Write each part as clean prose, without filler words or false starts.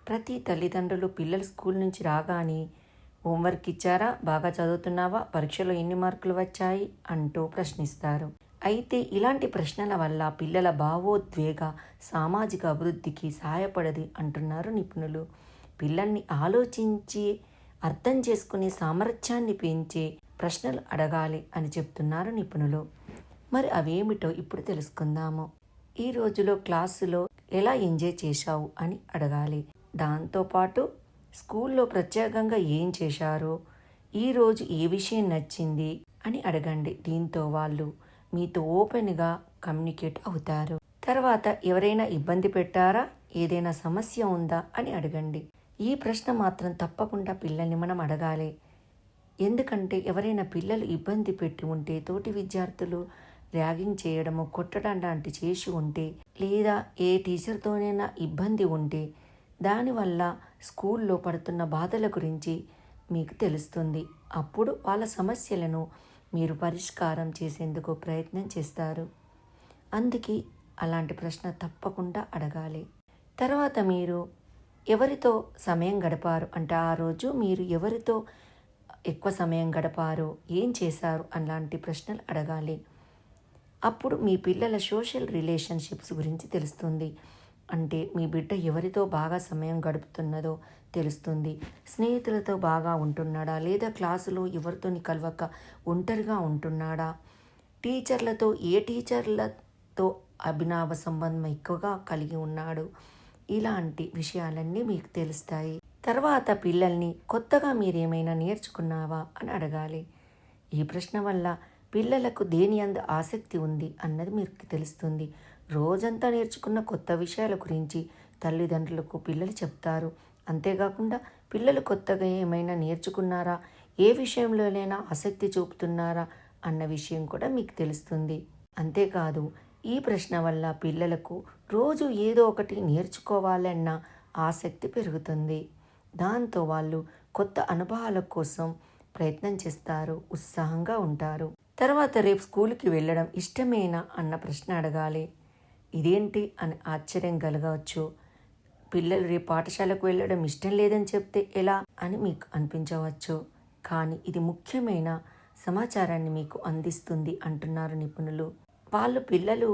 ప్రతి తల్లిదండ్రులు పిల్లలు స్కూల్ నుంచి రాగానే హోంవర్క్ ఇచ్చారా, బాగా చదువుతున్నావా, పరీక్షలో ఎన్ని మార్కులు వచ్చాయి అంటూ ప్రశ్నిస్తారు. అయితే ఇలాంటి ప్రశ్నల వల్ల పిల్లల భావోద్వేగ సామాజిక అభివృద్ధికి సహాయపడది అంటున్నారు నిపుణులు. పిల్లల్ని ఆలోచించి అర్థం చేసుకునే సామర్థ్యాన్ని పెంచే ప్రశ్నలు అడగాలి అని చెప్తున్నారు నిపుణులు. మరి అవేమిటో ఇప్పుడు తెలుసుకుందాము. ఈ రోజులో క్లాసులో ఎలా ఎంజాయ్ చేశావు అని అడగాలి. దాంతోపాటు స్కూల్లో ప్రత్యేకంగా ఏం చేశారో, ఈరోజు ఏ విషయం నచ్చింది అని అడగండి. దీంతో వాళ్ళు మీతో ఓపెన్గా కమ్యూనికేట్ అవుతారు. తర్వాత ఎవరైనా ఇబ్బంది పెట్టారా, ఏదైనా సమస్య ఉందా అని అడగండి. ఈ ప్రశ్న మాత్రం తప్పకుండా పిల్లల్ని మనం అడగాలి. ఎందుకంటే ఎవరైనా పిల్లలు ఇబ్బంది పెట్టి ఉంటే, తోటి విద్యార్థులు ర్యాగింగ్ చేయడము, కొట్టడం లాంటి చేసి ఉంటే, లేదా ఏ టీచర్తోనైనా ఇబ్బంది ఉంటే, దానివల్ల స్కూల్లో పడుతున్న బాధల గురించి మీకు తెలుస్తుంది. అప్పుడు వాళ్ళ సమస్యలను మీరు పరిష్కారం చేసేందుకు ప్రయత్నం చేస్తారు. అందుకే అలాంటి ప్రశ్న తప్పకుండా అడగాలి. తర్వాత మీరు ఎవరితో సమయం గడిపారు అంటే, ఆ రోజు మీరు ఎవరితో ఎక్కువ సమయం గడిపారు, ఏం చేశారు అలాంటి ప్రశ్నలు అడగాలి. అప్పుడు మీ పిల్లల సోషల్ రిలేషన్షిప్స్ గురించి తెలుస్తుంది. అంటే మీ బిడ్డ ఎవరితో బాగా సమయం గడుపుతున్నదో తెలుస్తుంది. స్నేహితులతో బాగా ఉంటున్నాడా, లేదా క్లాసులో ఎవరితోని కలవక ఒంటరిగా ఉంటున్నాడా, టీచర్లతో ఏ టీచర్లతో అభినవ సంబంధం ఎక్కువగా కలిగి ఉన్నాడు, ఇలాంటి విషయాలన్నీ మీకు తెలుస్తాయి. తర్వాత పిల్లల్ని కొత్తగా మీరేమైనా నేర్చుకున్నావా అని అడగాలి. ఈ ప్రశ్న వల్ల పిల్లలకు దేని యందు ఆసక్తి ఉంది అన్నది మీకు తెలుస్తుంది. రోజంతా నేర్చుకున్న కొత్త విషయాల గురించి తల్లిదండ్రులకు పిల్లలు చెప్తారు. అంతేకాకుండా పిల్లలు కొత్తగా ఏమైనా నేర్చుకున్నారా, ఏ విషయంలోనైనా ఆసక్తి చూపుతున్నారా అన్న విషయం కూడా మీకు తెలుస్తుంది. అంతేకాదు, ఈ ప్రశ్న వల్ల పిల్లలకు రోజు ఏదో ఒకటి నేర్చుకోవాలన్న ఆసక్తి పెరుగుతుంది. దాంతో వాళ్ళు కొత్త అనుభవాల కోసం ప్రయత్నం చేస్తారు, ఉత్సాహంగా ఉంటారు. తర్వాత రేపు స్కూల్కి వెళ్ళడం ఇష్టమేనా అన్న ప్రశ్న అడగాలి. ఇదేంటి అని ఆశ్చర్యం కలగవచ్చు. పిల్లలు రేపు పాఠశాలకు వెళ్ళడం ఇష్టం లేదని చెప్తే ఎలా అని మీకు అనిపించవచ్చు. కానీ ఇది ముఖ్యమైన సమాచారాన్ని మీకు అందిస్తుంది అంటున్నారు నిపుణులు. పిల్లలు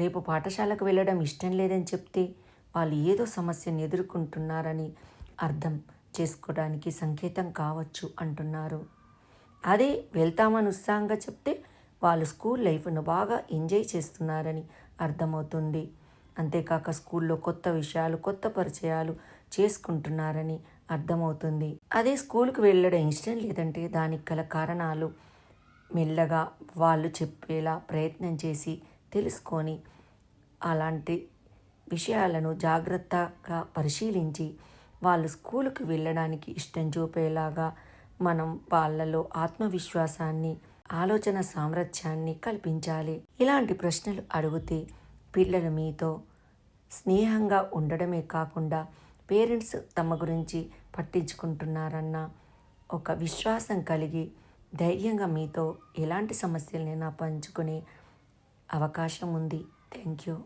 రేపు పాఠశాలకు వెళ్ళడం ఇష్టం లేదని చెప్తే వాళ్ళు ఏదో సమస్యను ఎదుర్కొంటున్నారని అర్థం చేసుకోవడానికి సంకేతం కావచ్చు అంటున్నారు. అదే వెళ్తామని ఉత్సాహంగా చెప్తే వాళ్ళు స్కూల్ లైఫ్ను బాగా ఎంజాయ్ చేస్తున్నారని అర్థమవుతుంది. అంతేకాక స్కూల్లో కొత్త విషయాలు, కొత్త పరిచయాలు చేసుకుంటున్నారని అర్థమవుతుంది. అదే స్కూల్కి వెళ్ళడం ఇష్టం లేదంటే దానికి గల కారణాలు మెల్లగా వాళ్ళు చెప్పేలా ప్రయత్నం చేసి తెలుసుకొని అలాంటి విషయాలను జాగ్రత్తగా పరిశీలించి వాళ్ళు స్కూలుకి వెళ్ళడానికి ఇష్టం చూపేలాగా మనం వాళ్ళలో ఆత్మవిశ్వాసాన్ని, ఆలోచన సామర్థ్యాన్ని కల్పించాలి. ఇలాంటి ప్రశ్నలు అడిగితే పిల్లలు మీతో స్నేహంగా ఉండడమే కాకుండా పేరెంట్స్ తమ గురించి పట్టించుకుంటున్నారన్న ఒక విశ్వాసం కలిగి ధైర్యంగా మీతో ఎలాంటి సమస్యలనైనా పంచుకునే అవకాశం ఉంది. Thank you.